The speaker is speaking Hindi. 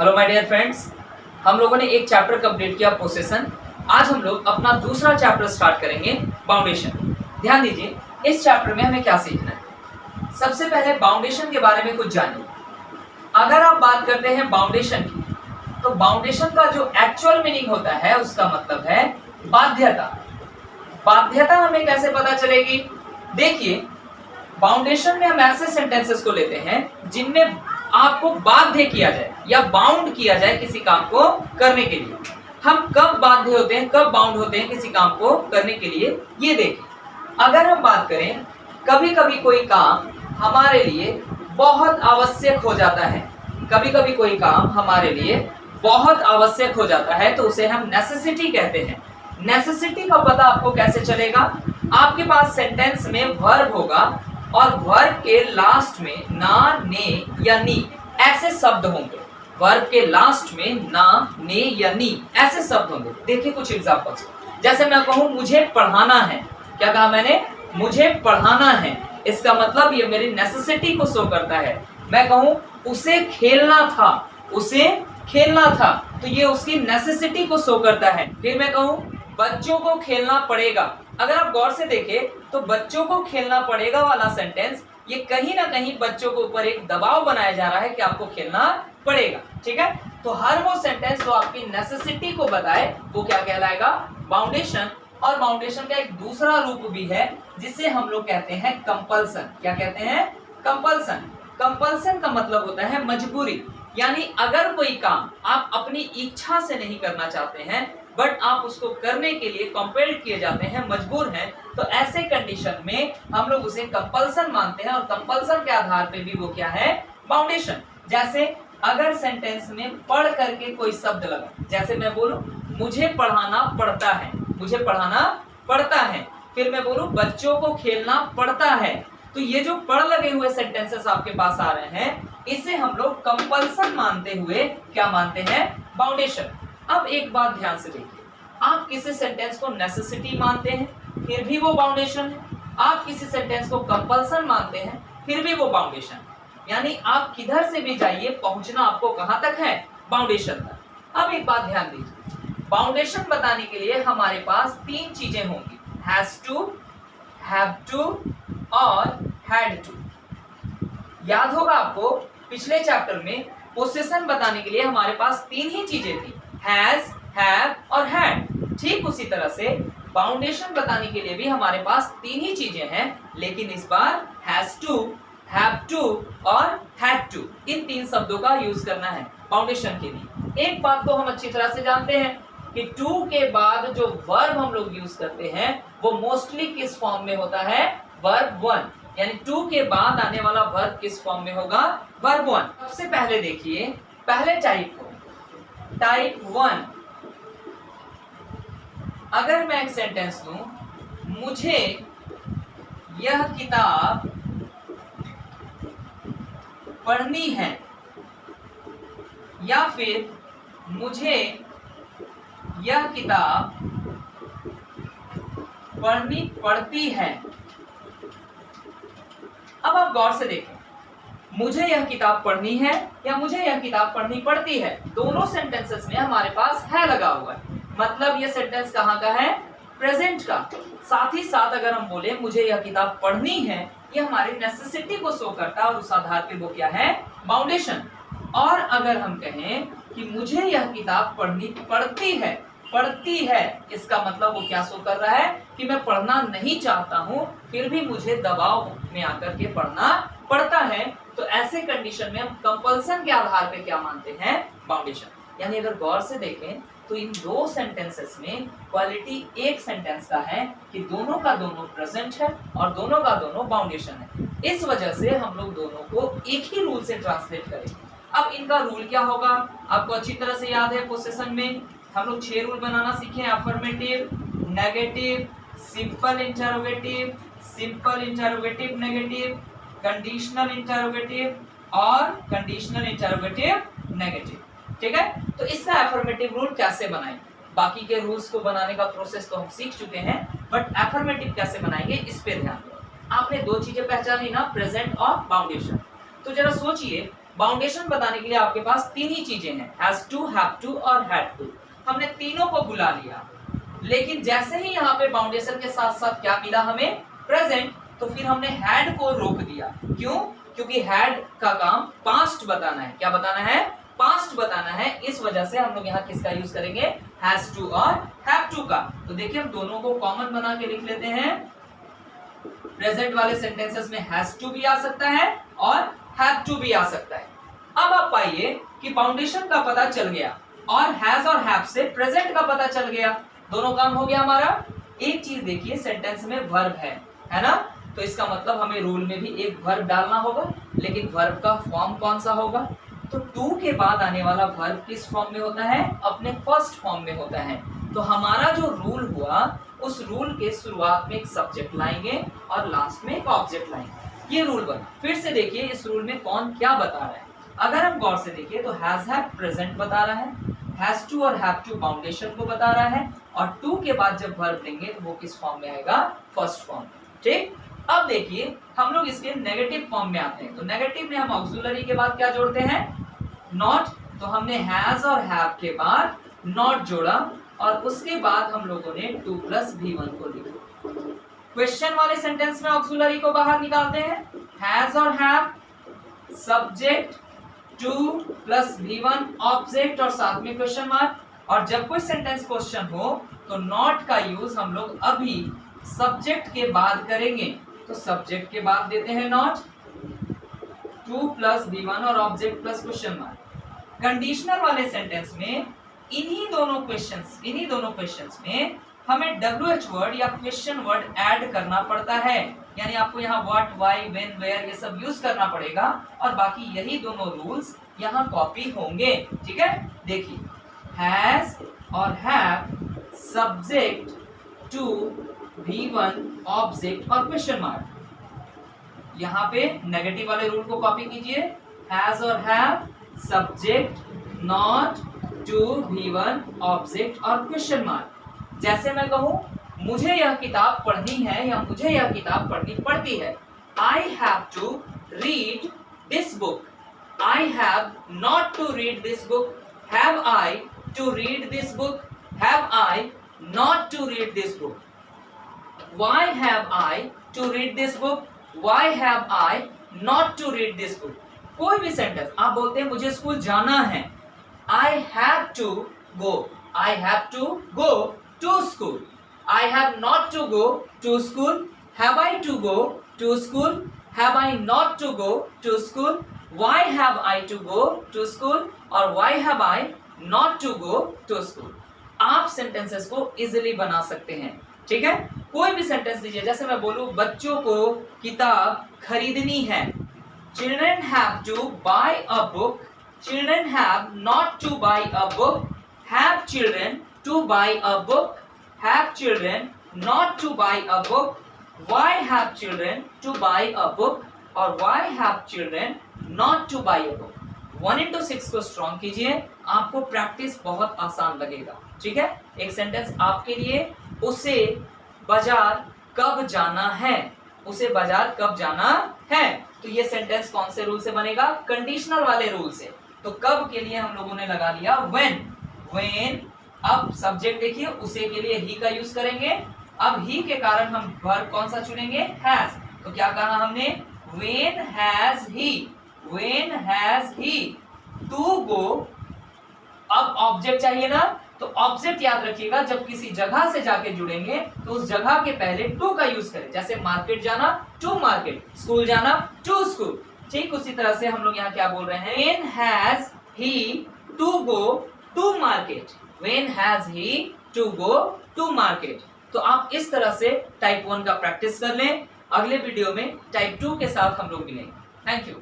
हेलो माय डियर फ्रेंड्स, हम लोगों ने एक चैप्टर कंप्लीट किया पोसेशन। आज हम लोग अपना दूसरा चैप्टर स्टार्ट करेंगे, बाउंडेशन। ध्यान दीजिए, इस चैप्टर में हमें क्या सीखना है। सबसे पहले बाउंडेशन के बारे में कुछ जानिए। अगर आप बात करते हैं बाउंडेशन की, तो बाउंडेशन का जो एक्चुअल मीनिंग होता है उसका मतलब है बाध्यता। बाध्यता हमें कैसे पता चलेगी? देखिए, बाउंडेशन में हम ऐसे सेंटेंसेस को लेते हैं जिनमें आपको बाध्य किया जाए या बाउंड किया जाए किसी काम को करने के लिए। हम कब बाध्य होते हैं, कब बाउंड होते हैं किसी काम को करने के लिए, ये देखिए। अगर हम बात करें, कभी कभी कोई काम हमारे लिए बहुत आवश्यक हो जाता है, कभी कभी कोई काम हमारे लिए बहुत आवश्यक हो जाता है, तो उसे हम नेसेसिटी कहते हैं। नेसेसिटी का पता आपको कैसे चलेगा? आपके पास सेंटेंस में वर्ब होगा और वर्ब के लास्ट में ना, ने या नी ऐसे शब्द होंगे। वर्ब के लास्ट में ना, ने या नी ऐसे शब्द होंगे। देखिए कुछ एग्जांपल्स। जैसे मैं कहूं मुझे पढ़ाना है, क्या कहा मैंने? मुझे पढ़ाना है, इसका मतलब ये मेरी नेसेसिटी को शो करता है। मैं कहूं उसे खेलना था, उसे खेलना था, तो ये उसकी नेसेसिटी को शो करता है। फिर मैं कहूं बच्चों को खेलना पड़ेगा। अगर आप गौर से देखें तो बच्चों को खेलना पड़ेगा वाला सेंटेंस, ये कहीं ना कहीं बच्चों के ऊपर एक दबाव बनाया जा रहा है कि आपको खेलना पड़ेगा। ठीक है, तो हर वो सेंटेंस जो आपकी नेसेसिटी को बताए वो क्या कहलाएगा? बाउंडेशन। और बाउंडेशन का एक दूसरा रूप भी है जिसे हम लोग कहते हैं कंपल्सन। क्या कहते हैं? कंपल्सन। कंपल्सन का मतलब होता है मजबूरी। यानी अगर कोई काम आप अपनी इच्छा से नहीं करना चाहते हैं बट आप उसको करने के लिए कंपेल्ड किए जाते हैं, मजबूर हैं, तो ऐसे कंडीशन में हम लोग उसे कंपल्सन मानते हैं। और कंपल्सन के आधार पे भी वो क्या है? बाउंडेशन। जैसे अगर सेंटेंस में पढ़ करके कोई शब्द लगा, जैसे मैं बोलूं मुझे पढ़ाना पड़ता है, मुझे पढ़ाना पड़ता है, फिर मैं बोलूं बच्चों को खेलना पड़ता है, तो ये जो पढ़ लगे हुए सेंटेंसेस आपके पास आ रहे हैं, इसे हम लोग कंपल्सन मानते हुए क्या मानते हैं? बाउंडेशन। अब एक बात ध्यान से देखिए, आप किसी सेंटेंस को नेसेसिटी मानते हैं फिर भी वो बाउंडेशन है, आप किसी सेंटेंस को कंपल्सन मानते हैं फिर भी वो बाउंडेशन है। यानी आप किधर से भी जाइए, पहुंचना आपको कहां तक है? बाउंडेशन तक। अब एक बात ध्यान दीजिए, बाउंडेशन बताने के लिए हमारे पास तीन चीजें होंगी, हैज टू, हैव टू और हैड टू। याद होगा आपको, पिछले चैप्टर में पोसेशन बताने के लिए हमारे पास तीन ही चीजें थी, हैज, हैव और हैड। ठीक उसी तरह से बाउंडेशन बताने के लिए भी हमारे पास तीन ही चीजें हैं, लेकिन इस बार हैज टू, हैव टू और हैड टू, इन तीन शब्दों का यूज करना है बाउंडेशन के लिए। एक बात तो हम अच्छी तरह से जानते हैं कि टू के बाद जो वर्ब हम लोग यूज करते हैं वो मोस्टली किस फॉर्म में होता है? Verb one. यानी टू के बाद आने वाला वर्ब किस फॉर्म में होगा? Verb one. सबसे पहले देखिए पहले टाइप को, टाइप वन। अगर मैं एक सेंटेंस दूं, मुझे यह किताब पढ़नी है, या फिर मुझे यह किताब पढ़नी पड़ती है। अब आप गौर से देखें, मुझे यह किताब पढ़नी है या मुझे यह किताब पढ़नी पड़ती है, दोनों सेंटेंसेस में हमारे पास है लगा हुआ है। मतलब ये सेंटेंस कहाँ का है? प्रेजेंट का। साथ ही साथ अगर हम बोले मुझे यह किताब पढ़नी है, ये हमारी नेसेसिटी को शो करता है और उस आधार पे वो क्या है? बाउंडेशन। और अगर हम कहें कि मुझे यह किताब पढ़नी पड़ती है, पढ़ती है, इसका मतलब वो क्या शो कर रहा है? कि मैं पढ़ना नहीं चाहता हूं फिर भी मुझे दबाव में आकर के पढ़ना पड़ता है। तो ऐसे कंडीशन में हम कंपल्सन के आधार पे क्या मानते हैं? बाउंडेशन। यानी अगर गौर से देखें तो इन दो सेंटेंसेस में क्वालिटी एक सेंटेंस का है कि दोनों का दोनों प्रेजेंट है और दोनों का दोनों बाउंडेशन है। इस वजह से हम लोग दोनों को एक ही रूल से ट्रांसलेट करेंगे। अब इनका रूल क्या होगा? आपको अच्छी तरह से याद है, पोसेशन में हम लोग 6 रूल बनाना सीखे। Affirmative, negative, simple interrogative, simple interrogative negative, conditional interrogative और कंडीशनल इंटरोगेटिव नेगेटिव। ठीक है, तो इसका अफर्मेटिव रूल कैसे बनाएं? बाकी के रूल्स को बनाने का प्रोसेस तो हम सीख चुके हैं, बट अफर्मेटिव कैसे बनाएंगे इस पे ध्यान दो। आपने दो चीजें पहचानी ना, प्रेजेंट और बाउंडेशन। तो जरा सोचिए, बाउंडेशन बताने के लिए आपके पास तीन ही चीजें हैं, हैज टू, हैव टू और हैड टू। हमने तीनों को बुला लिया, लेकिन जैसे ही यहाँ पे बाउंडेशन के साथ साथ क्या मिला हमें, प्रेजेंट, तो फिर हमने हैड को रोक दिया। क्यों? क्योंकि हैड का काम पास्ट बताना है। क्या बताना है? पास्ट बताना है। इस वजह से हम लोग यहाँ किसका यूज करेंगे, हैज टू और हैव टू का। तो देखिए हम दोनों को कॉमन बना के लिख लेते हैं। प्रेजेंट वाले सेंटेंसेस में हैज टू भी आ सकता है और हैव टू भी आ सकता है। अब आप पाइए कि बाउंडेशन का पता चल गया और हैज और हैव से प्रेजेंट का पता चल गया, दोनों काम हो गया हमारा। एक चीज देखिए, सेंटेंस में वर्ब है ना, तो इसका मतलब हमें रूल में भी एक वर्ब डालना होगा, लेकिन वर्ब का फॉर्म कौन सा होगा? तो टू के बाद आने वाला वर्ब किस फॉर्म में होता है? अपने फर्स्ट फॉर्म में होता है। तो हमारा जो रूल हुआ, उस रूल के शुरुआत में एक सब्जेक्ट लाएंगे और लास्ट में एक ऑब्जेक्ट लाएंगे। ये रूल बना। फिर से देखिए इस रूल में कौन क्या बता रहा है। अगर हम गौर से देखिए तो हैज हैव प्रेजेंट बता रहा है, हैज टू और हैव टू बाउंडेशन को बता रहा है, और टू के बाद जब वर्ब लेंगे तो वो किस फॉर्म में आएगा? First form. ठीक, अब देखिए हम लोग इसके नेगेटिव फॉर्म में आते हैं। तो नेगेटिव में हम ऑक्सिलरी के बाद क्या जोड़ते हैं? नॉट। तो हमने हैज और हैव के बाद नॉट जोड़ा और उसके बाद हम लोगों ने 2 + V1 को लिखा। क्वेश्चन वाले सेंटेंस में ऑक्सिलरी को बाहर निकालते हैं। हैज और हैव, सब्जेक्ट, 2 + V1 ऑब्जेक्ट और साथ में क्वेश्चन मार्क। और जब कोई सेंटेंस क्वेश्चन हो तो नॉट का यूज हम लोग अभी सब्जेक्ट के बाद करेंगे। तो सब्जेक्ट के बाद देते हैं नॉट, 2 + V1 और object plus question mark. Conditional वाले सेंटेंस में इन्हीं दोनों क्वेश्चंस में हमें WH वर्ड या क्वेश्चन वर्ड ऐड करना पड़ता है। यानी आपको यहाँ व्हाट, व्हाई, व्हेन, वेयर ये सब यूज करना पड़ेगा और बाकी यही दोनों रूल्स यहाँ कॉपी होंगे। ठीक है, देखिए हैज और हैव, सब्जेक्ट, 2 V1 ऑब्जेक्ट और क्वेश्चन मार्क। यहाँ पे नेगेटिव वाले रूल को कॉपी कीजिए, हैज और have, subject, not, 2 V1 object और क्वेश्चन मार्क। जैसे मैं कहूं मुझे यह किताब पढ़नी है या मुझे यह किताब पढ़नी पड़ती है, I have to read this book. I have not to read this book. Have I to read this book? Have I not to read this book? Why have I to read this book? Why have I not to read this book? कोई भी सेंटेंस आप बोलते हैं मुझे स्कूल जाना है, I have to go. I have to go to school. I have not to go to school. Have I to go to school? Have I not to go to school? Why have I to go to school? और why have I not to go to school? आप सेंटेंसेस को इजीली बना सकते हैं। ठीक है, कोई भी सेंटेंस दीजिए। जैसे मैं बोलूं बच्चों को किताब खरीदनी है, children have to buy a book. Children have not to buy a book. Have children to buy a book? Have children not to buy a book? Why have children to buy a book और why have children not to buy a book? 1 into 6 को स्ट्रॉन्ग कीजिए, आपको प्रैक्टिस बहुत आसान लगेगा। ठीक है, एक सेंटेंस आपके लिए, उसे बाजार कब जाना है? उसे बाजार कब जाना है? तो ये सेंटेंस कौन से रूल से बनेगा? कंडीशनल वाले रूल से। तो कब के लिए हम लोगों ने लगा लिया व्हेन। व्हेन, अब सब्जेक्ट देखिए, उसे के लिए ही का यूज करेंगे। अब ही के कारण हम वर्ब कौन सा चुनेंगे? हैज। तो क्या कहा हमने? When has he, when has he to go. अब ऑब्जेक्ट चाहिए ना, तो ऑब्जेक्ट याद रखिएगा जब किसी जगह से जाके जुड़ेंगे तो उस जगह के पहले टू का यूज करें। जैसे मार्केट जाना, टू मार्केट, स्कूल जाना, टू स्कूल। ठीक उसी तरह से हम लोग यहाँ क्या बोल रहे हैं? When has he to go to market. When has he to go to market. तो आप इस तरह से टाइप 1 का प्रैक्टिस कर लें। अगले वीडियो में टाइप 2 के साथ हम लोग मिलेंगे। Thank you.